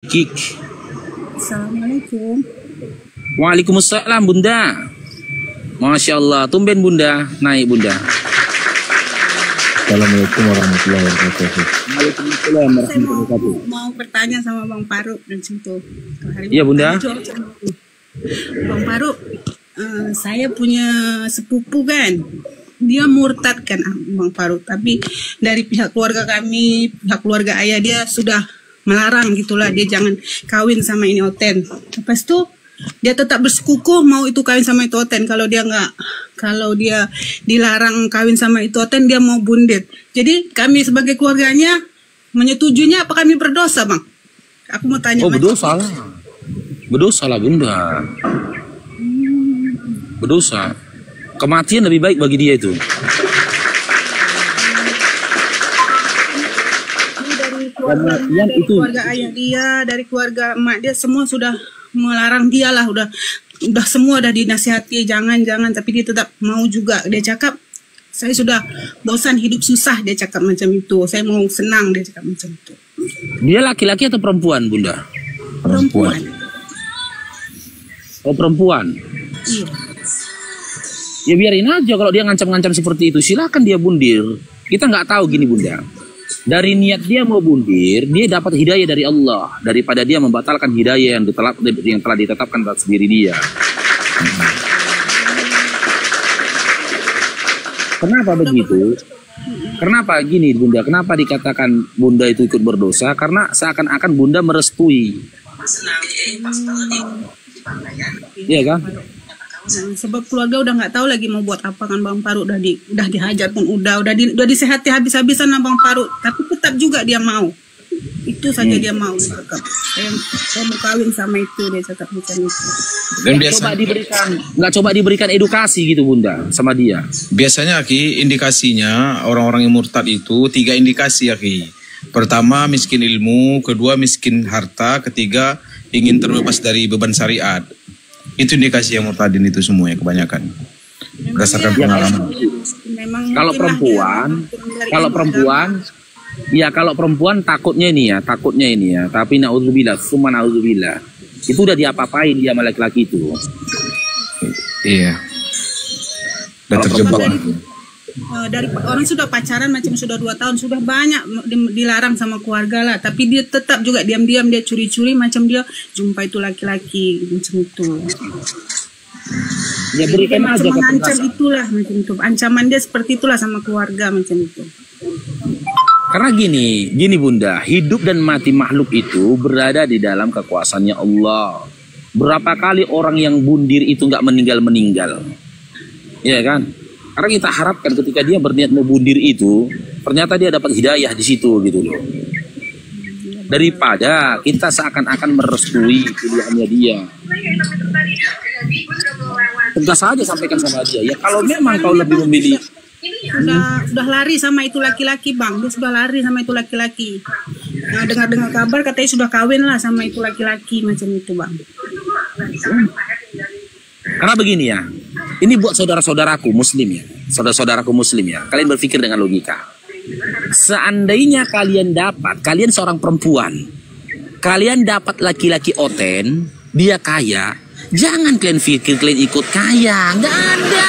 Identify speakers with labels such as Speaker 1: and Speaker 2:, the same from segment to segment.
Speaker 1: Kik.
Speaker 2: Assalamualaikum.
Speaker 1: Waalaikumsalam Bunda. Masya Allah, tumben Bunda, naik Bunda.
Speaker 3: Assalamualaikum warahmatullahi wabarakatuh.
Speaker 1: Waalaikumsalam
Speaker 2: Saya
Speaker 1: warahmatullahi wabarakatuh.
Speaker 2: mau bertanya sama Bang Faruk dan situ.
Speaker 1: Iya Bunda.
Speaker 2: Bang Faruk, saya punya sepupu kan, dia murtad kan Bang Faruk. Tapi dari pihak keluarga kami, pihak keluarga ayah dia sudah melarang gitulah, dia jangan kawin sama ini Oten. Lepas itu dia tetap bersekukuh mau itu kawin sama itu Oten. Kalau dia dilarang kawin sama itu Oten, dia mau bundir. Jadi kami sebagai keluarganya menyetujuinya, apa kami berdosa Bang? Aku mau tanya.
Speaker 1: Oh berdosa lah. Berdosa lah Bunda. Berdosa. Kematian lebih baik bagi dia itu.
Speaker 2: Dari keluarga ayah dia, dari keluarga emak dia, semua sudah melarang dia lah, udah semua udah dinasihati jangan, tapi dia tetap mau juga. Dia cakap saya sudah bosan hidup susah, dia cakap macam itu. Saya mau senang, dia cakap macam itu.
Speaker 1: Dia laki-laki atau perempuan Bunda?
Speaker 2: Perempuan.
Speaker 1: Oh perempuan.
Speaker 2: Iya.
Speaker 1: Ya biarin aja kalau dia ngancam-ngancam seperti itu, silakan dia bundir. Kita nggak tahu gini Bunda. Dari niat dia mau bundir, dia dapat hidayah dari Allah daripada dia membatalkan hidayah yang telah ditetapkan atas diri dia. Kenapa begitu? Kenapa gini Bunda? Kenapa dikatakan Bunda itu ikut berdosa? Karena seakan-akan Bunda merestui. Iya kan?
Speaker 2: Sebab keluarga udah nggak tahu lagi mau buat apa kan Bang Faruk, udah dihajar pun udah disehati habis-habisan sama Bang Faruk, tapi tetap juga dia mau. Itu saja dia mau. Saya mau kawin sama itu, dia cakap macam itu.
Speaker 3: Dan biasa
Speaker 1: nggak coba diberikan edukasi gitu Bunda sama dia.
Speaker 3: biasanya Aki, indikasinya orang-orang yang murtad itu 3 indikasi Aki. Pertama miskin ilmu, kedua miskin harta, ketiga ingin terbebas dari beban syariat. Itu indikasi yang murtadin itu semuanya kebanyakan. Berdasarkan pengalaman.
Speaker 1: Kalau perempuan takutnya ini ya. Tapi naudzubillah, summa naudzubillah. Itu udah diapa-apain dia sama laki-laki itu.
Speaker 3: Iya. Udah terjebak.
Speaker 2: Dari orang sudah pacaran macam sudah 2 tahun, sudah banyak dilarang sama keluarga lah, tapi dia tetap juga diam-diam, dia curi-curi macam dia jumpa itu laki-laki macam itu.
Speaker 1: Ya berikan aja
Speaker 2: mengancam itulah macam itu, ancaman dia seperti itulah sama keluarga macam itu.
Speaker 1: Karena gini Bunda, hidup dan mati makhluk itu berada di dalam kekuasaannya Allah. Berapa kali orang yang bundir itu nggak meninggal, ya kan? Karena kita harapkan ketika dia berniat mau bundir itu, ternyata dia dapat hidayah di situ gitu loh. Daripada kita seakan-akan merestui pilihannya dia. Tegas saja sampaikan sama dia. Ya kalau memang kau lebih memilih.
Speaker 2: Sudah lari sama itu laki-laki Bang, dia sudah lari sama itu laki-laki. Nah, dengar kabar katanya sudah kawin lah sama itu laki-laki macam itu Bang.
Speaker 1: Karena begini ya, ini buat saudara-saudaraku muslim ya, saudara-saudaraku muslim ya, kalian berpikir dengan logika. Seandainya kalian seorang perempuan, kalian dapat laki-laki Oten, dia kaya, jangan kalian pikir kalian ikut kaya, nggak ada.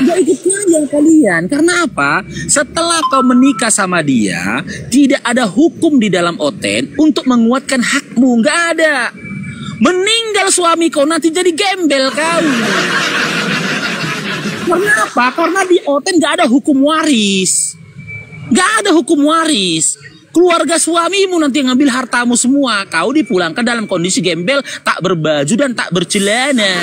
Speaker 1: Nggak ikut kaya kalian, karena apa? Setelah kau menikah sama dia, tidak ada hukum di dalam Oten untuk menguatkan hakmu, nggak ada. Meninggal suami kau nanti jadi gembel kau. Kenapa? Karena di Oten gak ada hukum waris. Gak ada hukum waris. Keluarga suamimu nanti yang ngambil hartamu semua. Kau dipulangkan dalam kondisi gembel, tak berbaju dan tak bercelana.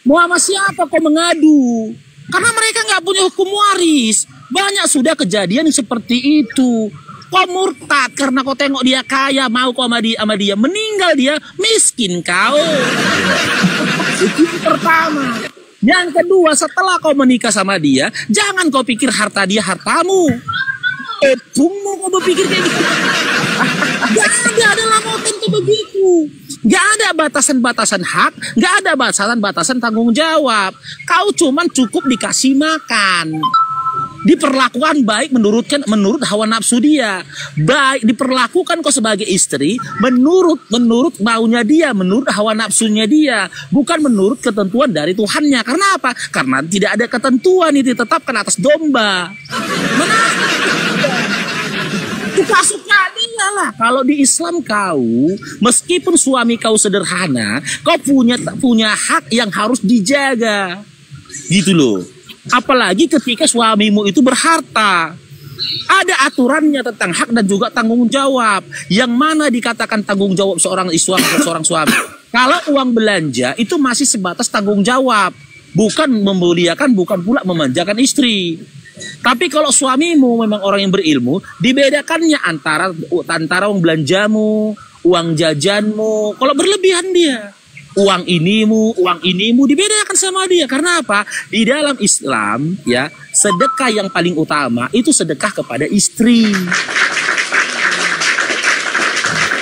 Speaker 1: Mau sama siapa kau mengadu? Karena mereka gak punya hukum waris. Banyak sudah kejadian seperti itu. Kau murtad karena kau tengok dia kaya, mau kau sama dia, meninggal dia miskin kau. Itu pertama. Yang kedua, setelah kau menikah sama dia, jangan kau pikir harta dia hartamu. Tunggu kau berpikir kayak gitu. Gak ada dalam Oten itu begitu. Gak ada batasan-batasan hak, gak ada batasan-batasan tanggung jawab. Kau cuman cukup dikasih makan. diperlakukan baik menurut hawa nafsu dia, baik diperlakukan kau sebagai istri menurut maunya dia, menurut hawa nafsunya dia, bukan menurut ketentuan dari Tuhannya. Karena apa? Karena tidak ada ketentuan itu ditetapkan atas domba. Mana? Suka-suka dia lah. Kalau di Islam kau, meskipun suami kau sederhana, kau punya hak yang harus dijaga, gitu loh. Apalagi ketika suamimu itu berharta. Ada aturannya tentang hak dan juga tanggung jawab. Yang mana dikatakan tanggung jawab seorang suami. Kalau uang belanja itu masih sebatas tanggung jawab. Bukan memuliakan, bukan pula memanjakan istri. Tapi kalau suamimu memang orang yang berilmu, dibedakannya antara uang belanjamu, uang jajanmu. Kalau berlebihan dia, uang inimu dibedakan sama dia. Karena apa? Di dalam Islam ya, sedekah yang paling utama itu sedekah kepada istri.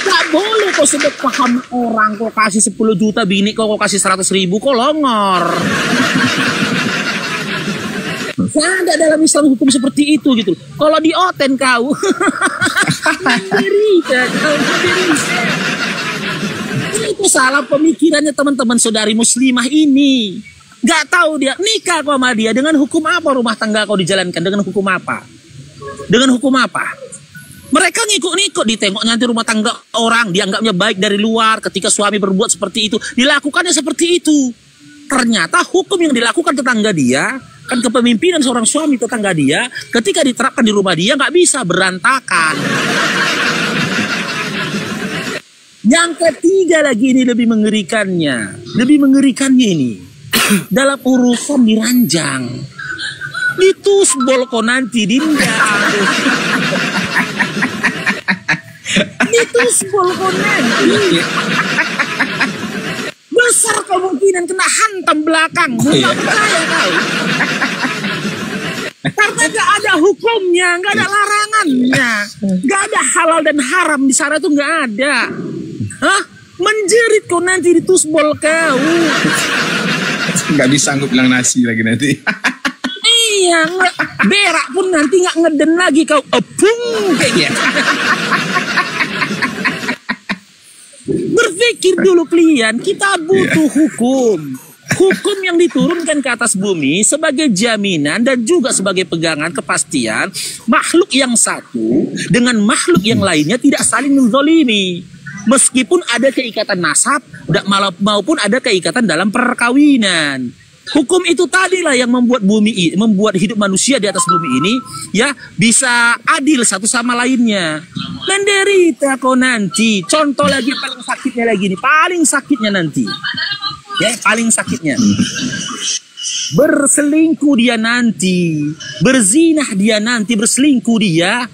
Speaker 1: Gak boleh kau sedekah sama orang, kau kasih 10 juta bini kau kasih 100.000, kau longor. Ada dalam Islam hukum seperti itu gitu. Kalau di Oten kau itu salah pemikirannya teman-teman saudari muslimah ini. Gak tahu dia nikah kau sama dia dengan hukum apa, rumah tangga kau dijalankan dengan hukum apa? Dengan hukum apa? Mereka ngikut-ngikut, ditengok nanti rumah tangga orang, dianggapnya baik dari luar. Ketika suami berbuat seperti itu, dilakukannya seperti itu. Ternyata hukum yang dilakukan tetangga dia, kan kepemimpinan seorang suami tetangga dia, ketika diterapkan di rumah dia nggak bisa, berantakan. Yang ketiga lagi ini lebih mengerikannya. Lebih mengerikannya ini dalam urusan diranjang. Ditusbol kok nanti dinda. Ditusbol kok nanti. Besar kemungkinan kena hantam belakang. Nggak percaya kau. Karena gak ada hukumnya, gak ada larangannya, gak ada halal dan haram di sana tuh gak ada. Hah? Menjerit kau nanti ditusbol kau.
Speaker 3: Gak bisa sanggup bilang nasi lagi nanti.
Speaker 1: Iya, berak pun nanti gak ngeden lagi kau. Epung kayak gitu. Berpikir dulu kalian, kita butuh hukum. Hukum yang diturunkan ke atas bumi sebagai jaminan dan juga sebagai pegangan kepastian makhluk yang satu dengan makhluk yang lainnya tidak saling menzolimi. Meskipun ada keikatan nasab maupun ada keikatan dalam perkawinan. Hukum itu tadilah yang membuat hidup manusia di atas bumi ini ya bisa adil satu sama lainnya. Menderita kau nanti. Contoh lagi paling sakitnya lagi nih, paling sakitnya nanti. Ya, paling sakitnya. Berselingkuh dia nanti, berzinah dia nanti, berselingkuh dia,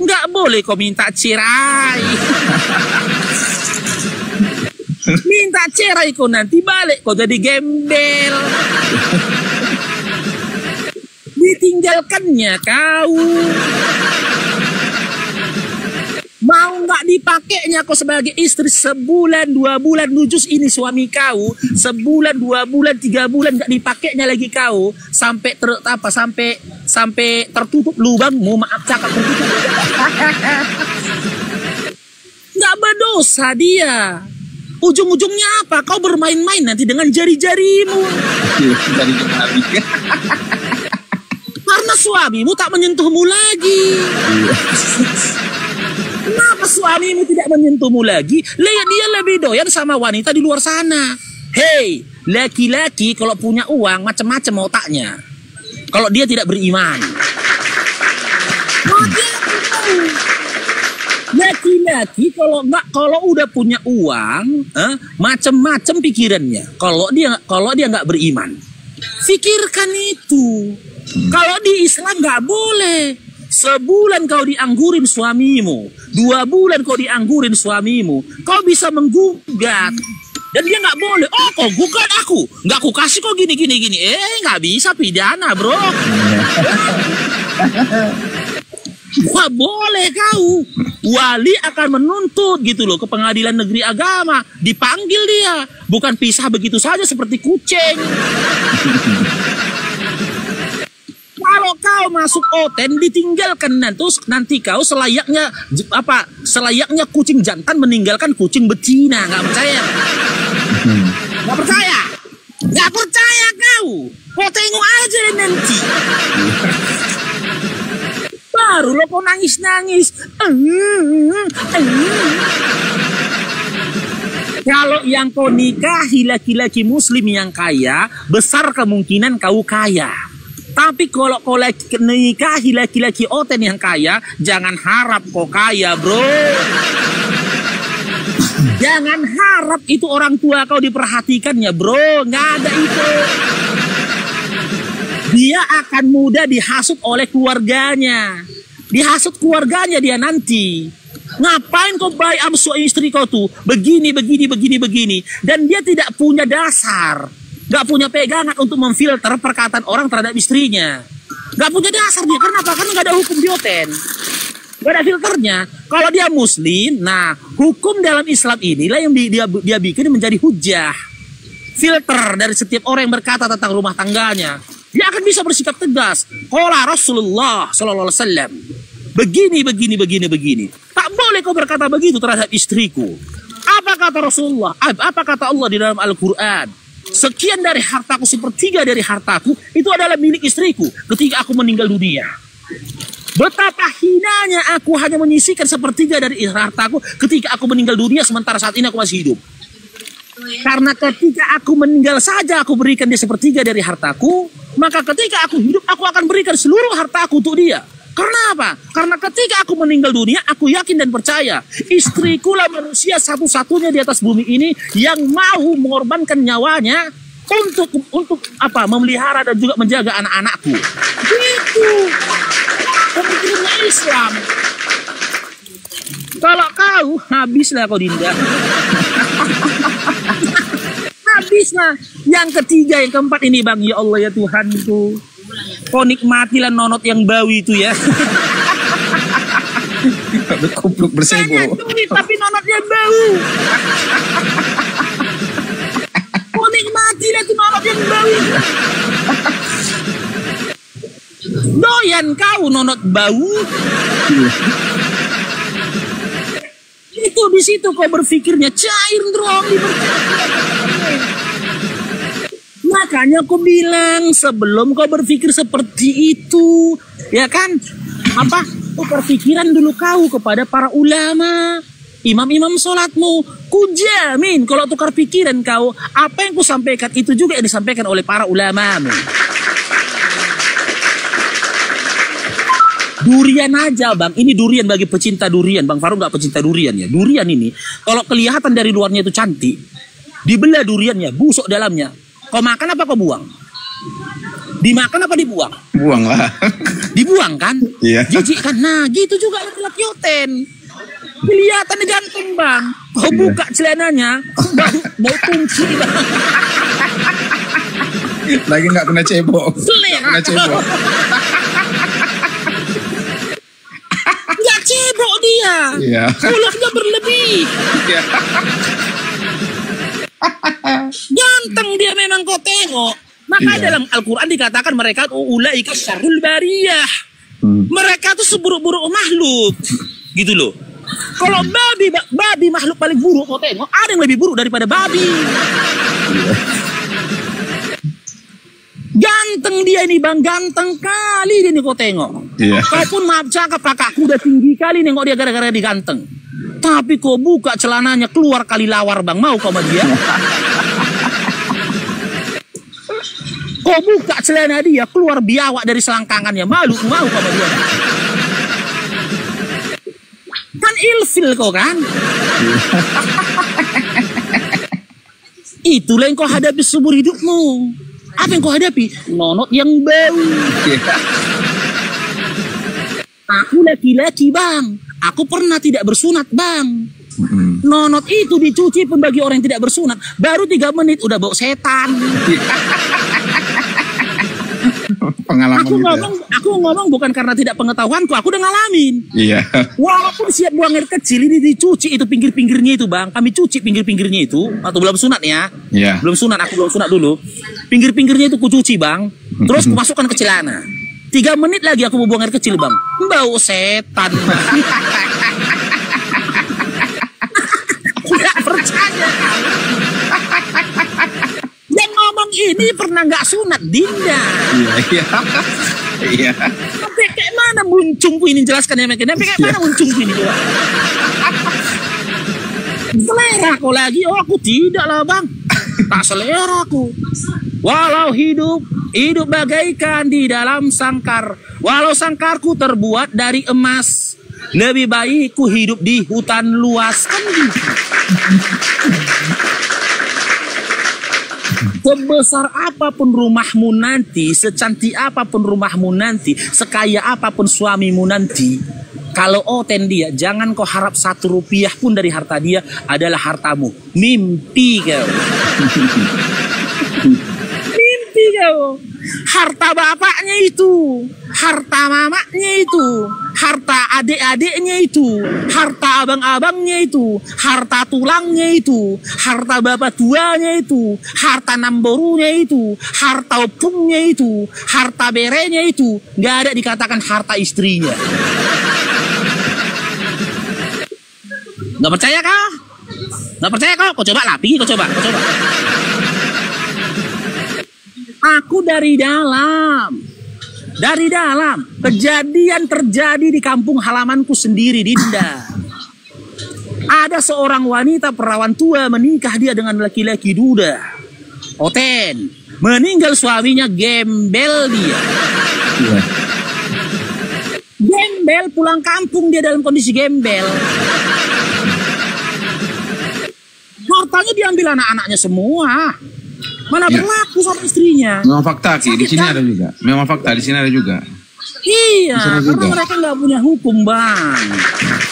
Speaker 1: nggak boleh kau minta cerai. Minta cerai kau nanti balik kau jadi gembel. Ditinggalkannya kau. Mau nggak dipakainya kau sebagai istri sebulan 2 bulan, nujus ini suami kau, sebulan 2 bulan 3 bulan nggak dipakainya lagi kau, sampai sampai tertutup lubangmu, maaf cakap tertutup. Nggak berdosa dia. Ujung-ujungnya apa? Kau bermain-main nanti dengan jari-jarimu. Karena suamimu tak menyentuhmu lagi. Kenapa suamimu tidak menyentuhmu lagi? Dia lebih doyan sama wanita di luar sana. Hei, laki-laki kalau punya uang macam-macam otaknya. Kalau dia tidak beriman. Laki-laki kalau udah punya uang, macam-macam pikirannya. Kalau dia nggak beriman, pikirkan itu. Kalau di Islam nggak boleh. Sebulan kau dianggurin suamimu, 2 bulan kau dianggurin suamimu, kau bisa menggugat. Dan dia nggak boleh. Oh, kau gugat aku, nggak aku kasih kau gini. Nggak bisa, pidana bro. Wah, boleh kau. Wali akan menuntut gitu loh ke pengadilan negeri agama. Dipanggil dia. Bukan pisah begitu saja seperti kucing. Kalau kau masuk oten ditinggalkan nanti kau selayaknya kucing jantan meninggalkan kucing betina. Nggak percaya? Nggak percaya? Nggak percaya kau? Kau tengok aja nanti. Baru lo kau nangis-nangis. Kalau yang kau nikahi laki-laki muslim yang kaya, besar kemungkinan kau kaya. Tapi kalau kau nikahi laki-laki oten yang kaya, jangan harap kau kaya, bro. Jangan harap itu orang tua kau diperhatikannya, bro. Nggak ada itu. Dia akan mudah dihasut oleh keluarganya. Dihasut keluarganya dia nanti. Ngapain kau baik sama istri kau tuh? Begini. Dan dia tidak punya dasar. Gak punya pegangan untuk memfilter perkataan orang terhadap istrinya. Gak punya dasar dia. Kenapa? Karena gak ada hukum di oten. Gak ada filternya. Kalau dia muslim, nah hukum dalam Islam inilah yang dia bikin menjadi hujah. Filter dari setiap orang yang berkata tentang rumah tangganya. Dia akan bisa bersikap tegas. Qala Rasulullah sallallahu alaihi wasallam. Begini. Tak boleh kau berkata begitu terhadap istriku. Apa kata Rasulullah? Apa kata Allah di dalam Al-Quran? Sekian dari hartaku, sepertiga dari hartaku itu adalah milik istriku ketika aku meninggal dunia. Betapa hinanya aku hanya menyisihkan sepertiga dari hartaku ketika aku meninggal dunia, sementara saat ini aku masih hidup. Karena ketika aku meninggal saja aku berikan dia sepertiga dari hartaku, maka ketika aku hidup aku akan berikan seluruh hartaku untuk dia. Karena apa? Karena ketika aku meninggal dunia, aku yakin dan percaya istriku lah manusia satu-satunya di atas bumi ini yang mau mengorbankan nyawanya untuk apa? Memelihara dan juga menjaga anak-anakku. Itu pemikirannya Islam. Kalau kau habislah kau Dinda. Habislah. Yang ketiga, yang keempat ini bang, ya Allah ya Tuhanku. Kau nikmatilah nonot yang bau itu ya.
Speaker 3: Kupluk bersebo.
Speaker 1: Tapi nonotnya bau. Kau nikmatilah itu nonot yang bau. Doyan kau nonot bau. Itu di situ kau berpikirnya cair dong. Makanya aku bilang sebelum kau berpikir seperti itu, ya kan? Apa? Kau perpikiran dulu kau kepada para ulama, imam-imam sholatmu. Kujamin kalau tukar pikiran kau, apa yang ku sampaikan itu juga yang disampaikan oleh para ulamamu. Durian aja bang, ini durian bagi pecinta durian. Bang Faru nggak pecinta durian ya. Durian ini kalau kelihatan dari luarnya itu cantik, dibelah duriannya, busuk dalamnya. Kau makan apa kau buang? Dimakan apa dibuang?
Speaker 3: Buang lah.
Speaker 1: Dibuang kan?
Speaker 3: Iya.
Speaker 1: Jijik kan? Nah gitu juga laki-laki oten. Kelihatan ganteng bang. Kau buka celananya, bau kunci bang.
Speaker 3: Lagi nggak kena cebok.
Speaker 1: Kena
Speaker 3: cebok.
Speaker 1: Nggak cebok dia.
Speaker 3: Iya.
Speaker 1: Kulaknya berlebih.
Speaker 3: Iya.
Speaker 1: Ganteng dia memang kau tengok. Maka dalam Al-Quran dikatakan mereka ulaika syarrul bariyah. Mereka tuh seburuk-buruk makhluk. Gitu loh. Kalau babi makhluk paling buruk kau tengok, ada yang lebih buruk daripada babi. Ganteng dia ini bang, ganteng kali dia nih kau tengok. Kau pun maaf cakap kakakku udah tinggi kali nengok dia gara-gara dia ganteng. Tapi kau buka celananya keluar kali lawar bang, mau kau sama dia? Kau buka celana dia keluar biawak dari selangkangannya, mau kau sama dia? Kan ilfil kau kan? Itulah yang kau hadapi seumur hidupmu. Apa yang kau hadapi? Nonot yang bau. Aku laki-laki bang. Aku pernah tidak bersunat bang. Nonot itu dicuci pun bagi orang yang tidak bersunat, baru 3 menit udah bau setan.
Speaker 3: Pengalaman
Speaker 1: aku ngomong bukan karena tidak pengetahuanku, aku udah ngalamin.
Speaker 3: Iya.
Speaker 1: Walaupun siap buang air kecil ini dicuci itu pinggir-pinggirnya itu bang. Kami cuci pinggir-pinggirnya itu, atau belum sunat ya? Iya. Belum sunat, aku belum sunat dulu. Pinggir-pinggirnya itu ku cuci bang. Terus ku masukkan ke celana. 3 menit lagi aku mau buang air kecil, Bang. Bau setan. Nggak percaya. Yang ngomong ini pernah nggak sunat, Dinda.
Speaker 3: Iya.
Speaker 1: Sampai kayak mana muncungku ini, jelaskan ya, Mekin. Sampai kayak mana muncungku ini? Selera kau lagi? Oh, aku tidak lah, Bang. Tak selera aku. Walau hidup bagaikan di dalam sangkar. Walau sangkarku terbuat dari emas, lebih baik ku hidup di hutan luas. Kan gitu. Sebesar apapun rumahmu nanti, secantik apapun rumahmu nanti, sekaya apapun suamimu nanti, kalau Oten dia, jangan kau harap 1 rupiah pun dari harta dia adalah hartamu. Mimpi kau. Mimpi kau. Harta bapaknya itu, harta mamanya itu, harta adik-adiknya itu, harta abang-abangnya itu, harta tulangnya itu, harta bapak tuanya itu, harta namborunya itu, harta opungnya itu, harta berenya itu, nggak ada dikatakan harta istrinya. Nggak percaya kau? Nggak percaya kau? Kau coba lah, pergi kau coba. Aku dari dalam. Kejadian terjadi di kampung halamanku sendiri, Dinda. Ada seorang wanita perawan tua menikah dia dengan laki-laki duda. Oten. Meninggal suaminya, gembel dia. Gembel, pulang kampung dia dalam kondisi gembel. Hartanya diambil anak-anaknya semua. Mana berlaku sama istrinya.
Speaker 3: Memang fakta, Ki. Di sini ada juga. Memang fakta, di sini ada juga.
Speaker 1: Iya, karena mereka nggak punya hukum, Bang.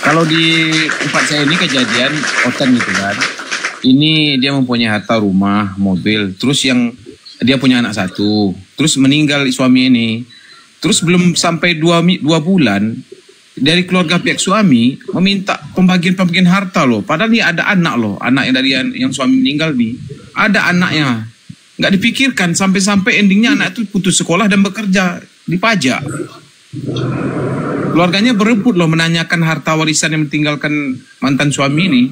Speaker 3: Kalau di tempat saya ini kejadian Oten gitu kan. Ini dia mempunyai harta rumah, mobil. Terus yang dia punya anak 1. Terus meninggal suami ini. Terus belum sampai 2 bulan, dari keluarga pihak suami meminta pembagian harta loh. Padahal ini ada anak loh. Anak yang dari yang suami meninggal nih. Ada anaknya. Nggak dipikirkan sampai endingnya anak itu putus sekolah dan bekerja di pajak. Keluarganya berebut loh menanyakan harta warisan yang ditinggalkan mantan suami ini.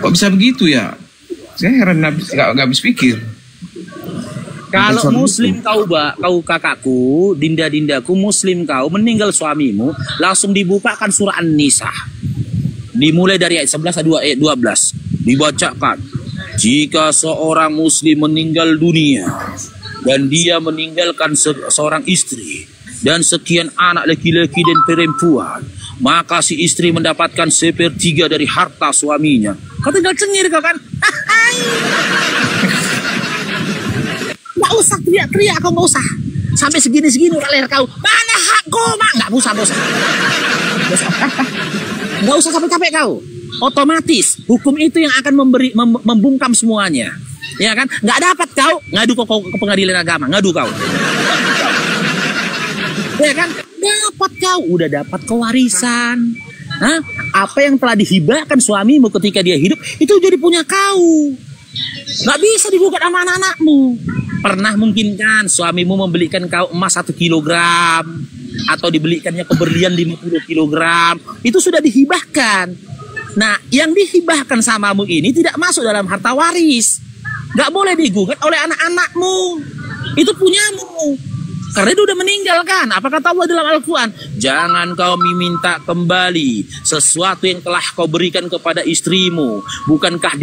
Speaker 3: Kok bisa begitu ya? Saya heran, nggak habis pikir.
Speaker 1: Kalau muslim kau, kau kakakku, dindaku muslim kau, meninggal suamimu, langsung dibukakan surah An-Nisa. Dimulai dari ayat 11 ayat 12. Dibacakan. Jika seorang muslim meninggal dunia dan dia meninggalkan seorang istri dan sekian anak laki-laki dan perempuan, maka si istri mendapatkan 1/3 dari harta suaminya. Kau tinggal cengir kau kan? Nggak usah teriak-teriak, kau nggak usah. Sampai segini-segini udah leher kau. Mana hakku, mak? Nggak usah. Nggak usah capek-capek kau. Otomatis hukum itu yang akan membungkam semuanya, ya kan? Nggak dapat kau ngadu ke pengadilan agama, ngadu kau, ya kan? Dapat kau, udah dapat kewarisan. Hah? Apa yang telah dihibahkan suamimu ketika dia hidup itu jadi punya kau. Nggak bisa digugat sama anak-anakmu. Pernah mungkin kan suamimu membelikan kau emas 1 kilogram atau dibelikannya keberlian 50 kilogram, itu sudah dihibahkan. Nah, yang dihibahkan samamu ini tidak masuk dalam harta waris. Nggak boleh digugat oleh anak-anakmu. Itu punyamu. Karena dia udah meninggal kan. Apa kata Allah dalam Al-Quran? Jangan kau meminta kembali sesuatu yang telah kau berikan kepada istrimu. Bukankah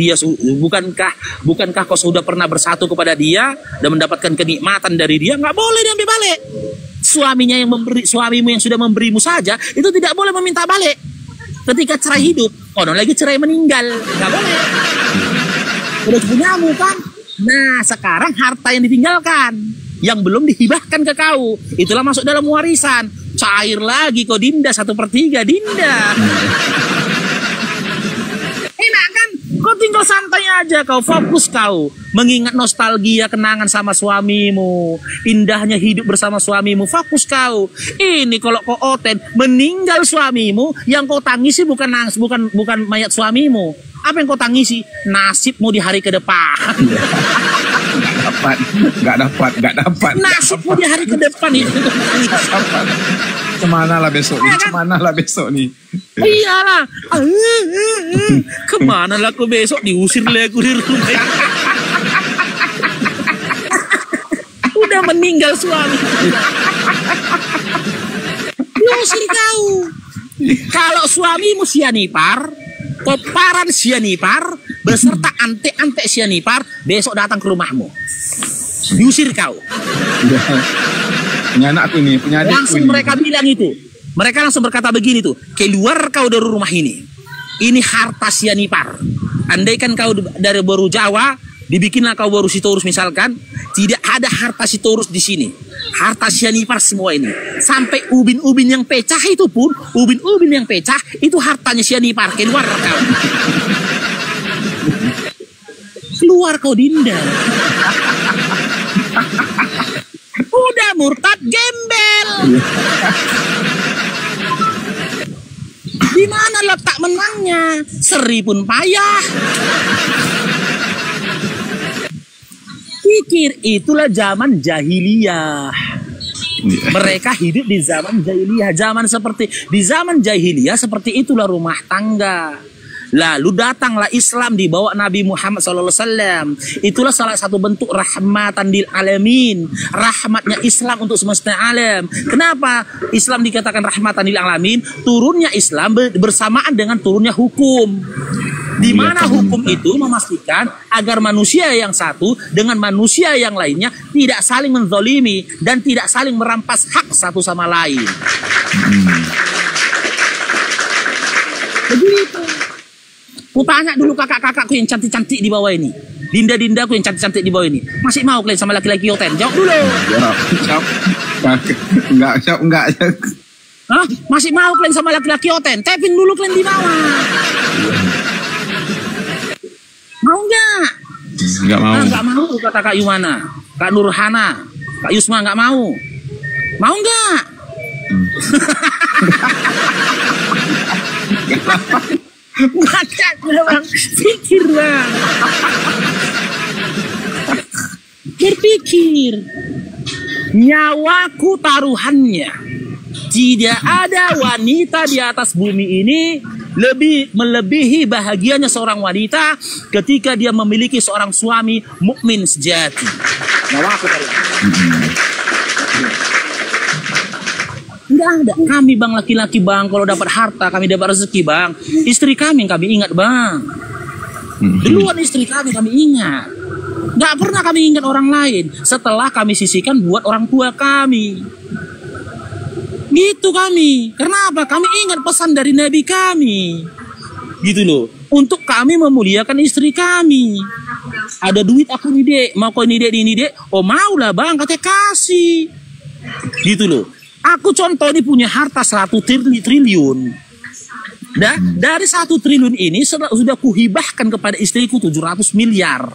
Speaker 1: kau sudah pernah bersatu kepada dia dan mendapatkan kenikmatan dari dia? Nggak boleh diambil balik. Suamimu yang sudah memberimu saja, itu tidak boleh meminta balik. Ketika cerai hidup, konon lagi cerai meninggal, nggak boleh. Udah punyamu kan. Nah, sekarang harta yang ditinggalkan, yang belum dihibahkan ke kau, itulah masuk dalam warisan. Cair lagi kau, Dinda, 1/3, Dinda. Enak kan? Kau tinggal santai aja, kau fokus kau mengingat nostalgia kenangan sama suamimu, indahnya hidup bersama suamimu. Fokus kau. Ini kalau kau Oten meninggal suamimu, yang kau tangisi bukan mayat suamimu. Apa yang kau tangisi? Nasibmu di hari ke depan.
Speaker 3: Nggak dapat.
Speaker 1: Nasibmu di hari ke depan itu.
Speaker 3: Kemana lah besok nih?
Speaker 1: Iyalah. Kemana lah aku besok, diusir lah aku di rumah. Udah meninggal suami. Diusir kau. Kalau suamimu sianipar, koparan sianipar, beserta ante-ante sianipar, besok datang ke rumahmu. Diusir kau.
Speaker 3: Punya anakku ini, punya adikku
Speaker 1: langsung
Speaker 3: ini.
Speaker 1: Mereka bilang itu. Mereka langsung berkata begini tuh. Keluar kau dari rumah ini. Ini harta sianipar. Andaikan kau dari baru Jawa, dibikinlah kau baru Sitorus misalkan. Tidak ada harta Sitorus di sini. Harta sianipar semua ini. Sampai ubin-ubin yang pecah itu pun, ubin-ubin yang pecah, itu hartanya sianipar. Keluar kau. Keluar kau, Dinda. Udah murtad gembel. Di mana letak menangnya? Seri pun payah. Pikir itulah zaman jahiliyah. Mereka hidup di zaman jahiliyah. Di zaman jahiliyah seperti itulah rumah tangga. Lalu datanglah Islam dibawa Nabi Muhammad SAW. Itulah salah satu bentuk rahmatan lil alamin. Rahmatnya Islam untuk semesta alam. Kenapa Islam dikatakan rahmatan lil alamin? Turunnya Islam bersamaan dengan turunnya hukum. Di mana hukum itu memastikan agar manusia yang satu dengan manusia yang lainnya tidak saling menzalimi dan tidak saling merampas hak satu sama lain. Begitu. Ku tanya dulu kakak-kakakku yang cantik-cantik di bawah ini. Dinda-dindaku yang cantik-cantik di bawah ini. Masih mau kalian sama laki-laki hotel? Jawab dulu.
Speaker 3: Enggak.
Speaker 1: Hah? Masih mau kalian sama laki-laki hotel? Tapin dulu kalian di bawah. Mau nggak?
Speaker 3: Enggak mau.
Speaker 1: Nggak mau kata Kak Yumana, Kak Nurhana, Kak Yusma nggak mau. Mau nggak? Baca bang, pikir bang. Berpikir. Nyawaku taruhannya. Tidak ada wanita di atas bumi ini melebihi bahagianya seorang wanita ketika dia memiliki seorang suami mukmin sejati. Nyawaku taruhannya. Enggak ada. Kami bang laki-laki bang, kalau dapat harta kami dapat rezeki bang. Istri kami ingat bang. Duluan istri kami ingat. Enggak pernah kami ingat orang lain. Setelah kami sisihkan buat orang tua kami. Gitu kami. Kenapa? Kami ingat pesan dari Nabi kami. Gitu loh. Untuk kami memuliakan istri kami. Ada duit aku nih dek. Mau kau ini dek. Oh maulah bang, katanya kasih. Gitu loh. Aku contoh ini punya harta 100 triliun. Dari 1 triliun ini sudah kuhibahkan kepada istriku 700 miliar.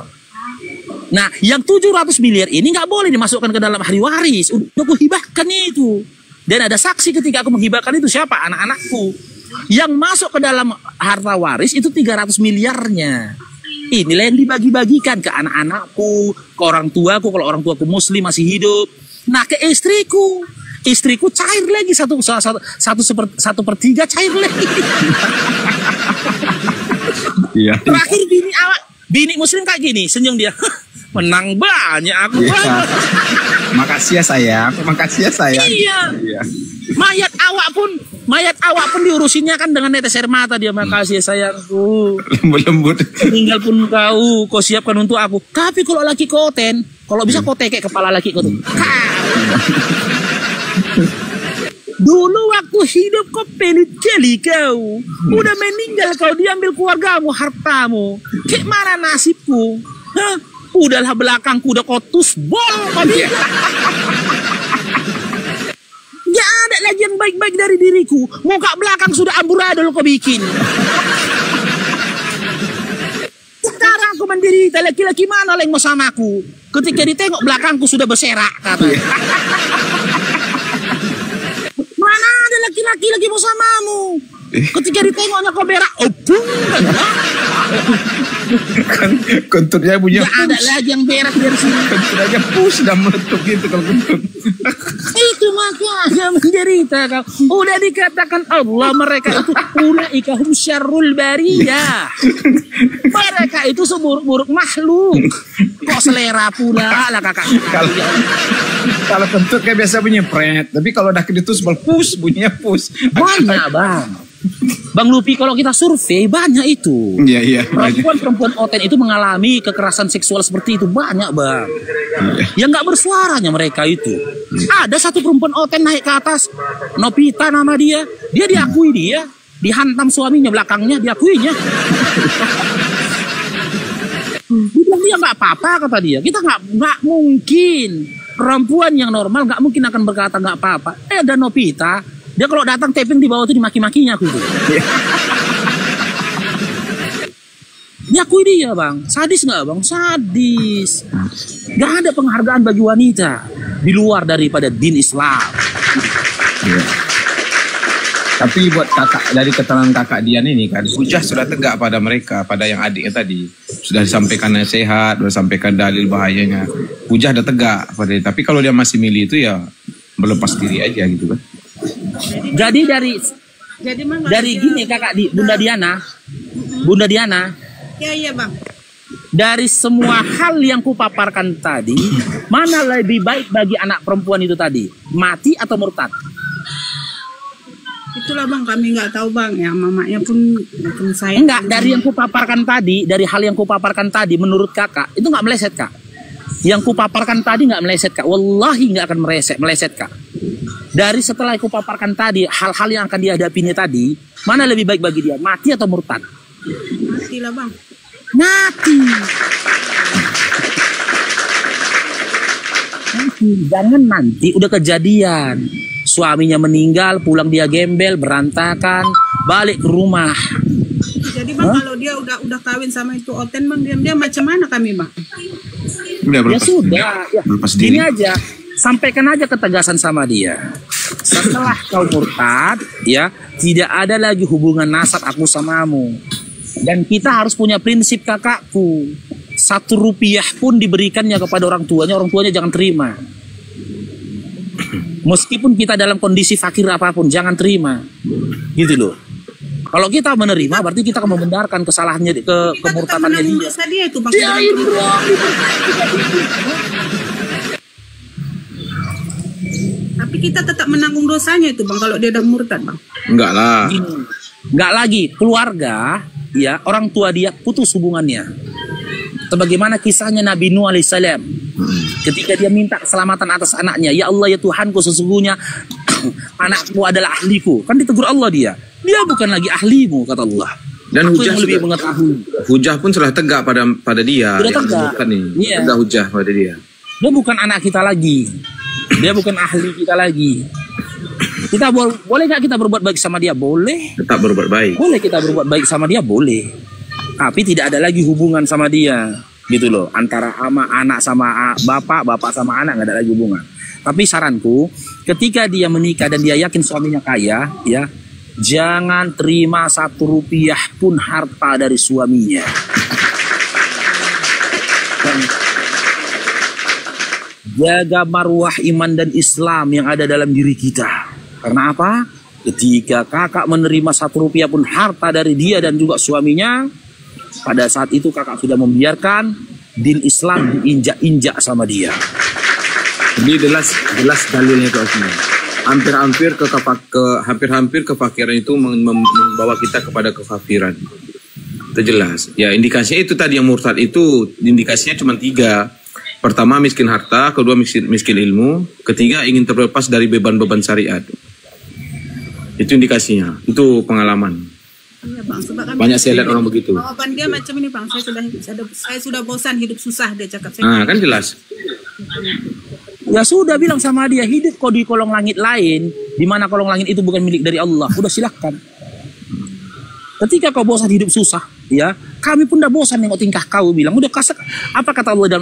Speaker 1: Nah, yang 700 miliar ini nggak boleh dimasukkan ke dalam ahli waris. Udah kuhibahkan itu. Dan ada saksi ketika aku menghibahkan itu siapa? Anak-anakku. Yang masuk ke dalam harta waris itu 300 miliarnya. Inilah yang dibagi-bagikan ke anak-anakku, ke orang tuaku kalau orang tuaku muslim masih hidup. Nah, ke istriku. Istriku cair lagi satu per 3 cair lagi.
Speaker 3: Iya.
Speaker 1: Terakhir bini muslim kayak gini, senyum dia. Menang banyak aku.
Speaker 3: Iya. Makasih ya sayang.
Speaker 1: Iya. Mayat awak pun diurusinnya kan dengan netes air mata dia. Makasih ya sayangku.
Speaker 3: Lembut.
Speaker 1: Tinggal pun kau siapkan untuk aku. Tapi kalau laki koten, kalau bisa kau tekek kepala laki kau tuh. Dulu waktu hidup kau pelit jeli kau. Udah meninggal kau diambil keluargamu, hartamu. Kayak mana nasibku? Hah? Udahlah belakangku udah kau tusbol kau dia. Gak ada lagi yang baik-baik dari diriku. Muka belakang sudah amburadul kau bikin. Sekarang aku menderita, laki-laki mana yang mau sama aku? Ketika ditengok belakangku sudah berserak katanya. Mana ada laki-laki lagi mau samamu? Ketika ditengoknya kau berak, opung.
Speaker 3: Kan kentutnya bunyi
Speaker 1: Nggak ada lagi yang berak dari sini.
Speaker 3: kentut aja pus dan meletup gitu kalau kentut.
Speaker 1: Itu makanya menderita kau. Udah dikatakan Allah mereka itu ulaika hum syarrul bariyah. Mereka itu seburuk-buruk makhluk. Kok selera pula lah kakak.
Speaker 3: Kalau kentut kayak biasa bunyi pret, tapi kalau udah kedetus pus bunyinya pus.
Speaker 1: Banyak bang. Bang Lupi, kalau kita survei banyak itu.
Speaker 3: Iya iya.
Speaker 1: Perempuan-perempuan oten itu mengalami kekerasan seksual seperti itu banyak bang. Yang nggak bersuaranya mereka itu. Ada satu perempuan oten naik ke atas, Nopita nama dia. Dia diakui dia dihantam suaminya belakangnya, diakuinya. Dia bilang dia nggak apa-apa kata dia. Kita nggak mungkin perempuan yang normal nggak mungkin akan berkata nggak apa-apa. Ada Nopita. Dia kalau datang taping di bawah itu dimaki-makinya aku itu. Diakui dia bang, sadis nggak bang? Sadis. Gak ada penghargaan bagi wanita di luar daripada din Islam.
Speaker 3: Iya. Tapi buat kakak, dari keterangan kakak Dian ini kan, hujah sudah tegak pada mereka, pada yang adiknya tadi. Sudah disampaikan nasihat, sudah disampaikan dalil bahayanya. Hujah sudah tegak pada dia. Tapi kalau dia masih milih itu ya melepas diri aja gitu kan.
Speaker 1: Jadi dari gini kakak Bunda Diana,
Speaker 2: Iya bang.
Speaker 1: dari semua hal yang kupaparkan tadi, mana lebih baik bagi anak perempuan itu tadi, mati atau murtad?
Speaker 2: Itulah bang, kami nggak tahu bang, ya mamanya pun saya.
Speaker 1: Enggak, dari yang kupaparkan tadi, dari hal yang kupaparkan tadi, menurut kakak itu nggak meleset kak? Yang kupaparkan tadi nggak meleset kak? Wallahi nggak akan meleset kak. Dari setelah kupaparkan tadi, hal-hal yang akan dihadapinya tadi, mana lebih baik bagi dia, mati atau murtad?
Speaker 2: Mati lah bang.
Speaker 1: Mati. Jangan nanti udah kejadian, suaminya meninggal, pulang dia gembel, berantakan, balik ke rumah.
Speaker 2: Jadi bang, kalau dia udah kawin sama itu oten bang, dia macam mana kami bang?
Speaker 3: Udah
Speaker 1: Ya sudah, ya.
Speaker 3: Berlepas diri.
Speaker 1: Ini aja, sampaikan aja ketegasan sama dia. Setelah kau murtad, ya tidak ada lagi hubungan nasab aku samamu. Dan kita harus punya prinsip kakakku. 1 rupiah pun diberikannya kepada orang tuanya jangan terima. Meskipun kita dalam kondisi fakir apapun, jangan terima. Gitu loh. Kalau kita menerima, berarti kita akan membenarkan kesalahannya, kemurtadannya dia.
Speaker 2: Dosa dia itu bang.
Speaker 1: Ya,
Speaker 2: Tapi kita tetap menanggung dosanya itu bang, kalau dia udah murtad bang.
Speaker 3: Enggak lah.
Speaker 1: Enggak lagi, keluarga, ya orang tua dia putus hubungannya. Sebagaimana kisahnya Nabi Nuh alaihissalam, ketika dia minta keselamatan atas anaknya, ya Allah ya Tuhanku, sesungguhnya anakku adalah ahliku. Kan ditegur Allah dia bukan lagi ahlimu kata Allah.
Speaker 3: Dan
Speaker 1: aku
Speaker 3: hujah
Speaker 1: yang lebih
Speaker 3: sudah,
Speaker 1: mengetahui.
Speaker 3: hujah pun sudah tegak pada dia.
Speaker 1: Sudah tegak. Iya.
Speaker 3: Tegak hujah pada dia.
Speaker 1: Dia bukan anak kita lagi. Dia bukan ahli kita lagi. Kita boleh nggak kita berbuat baik sama dia? Boleh.
Speaker 3: Tetap berbuat baik.
Speaker 1: Boleh kita berbuat baik sama dia? Boleh. Tapi tidak ada lagi hubungan sama dia. Gitu loh. Antara anak sama bapak sama anak nggak ada lagi hubungan. Tapi saranku, ketika dia menikah dan dia yakin suaminya kaya, ya, jangan terima 1 rupiah pun harta dari suaminya. Jaga marwah iman dan Islam yang ada dalam diri kita. Karena apa? Ketika kakak menerima 1 rupiah pun harta dari dia dan juga suaminya, pada saat itu kakak sudah membiarkan din Islam diinjak-injak sama dia.
Speaker 3: Jadi jelas dalilnya itu Osman. Hampir-hampir kefakiran itu membawa kita kepada kekafiran. Itu jelas. Ya indikasinya itu tadi, yang murtad itu indikasinya cuma 3. Pertama miskin harta, kedua miskin ilmu, ketiga ingin terlepas dari beban-beban syariat. Itu indikasinya, itu pengalaman.
Speaker 2: Iya bang, sebab kami
Speaker 3: Banyak saya lihat orang begitu.
Speaker 2: jawaban dia macam ini bang, saya sudah bosan hidup susah, dia cakap saya.
Speaker 3: Nah kan jelas.
Speaker 1: Ya sudah, bilang sama dia, hidup kau di kolong langit lain, di mana kolong langit itu bukan milik dari Allah. Udah silahkan. Ketika kau bosan hidup susah, ya, kami pun udah bosan nengok tingkah kau, bilang udah kasar. Apa kata Allah dalam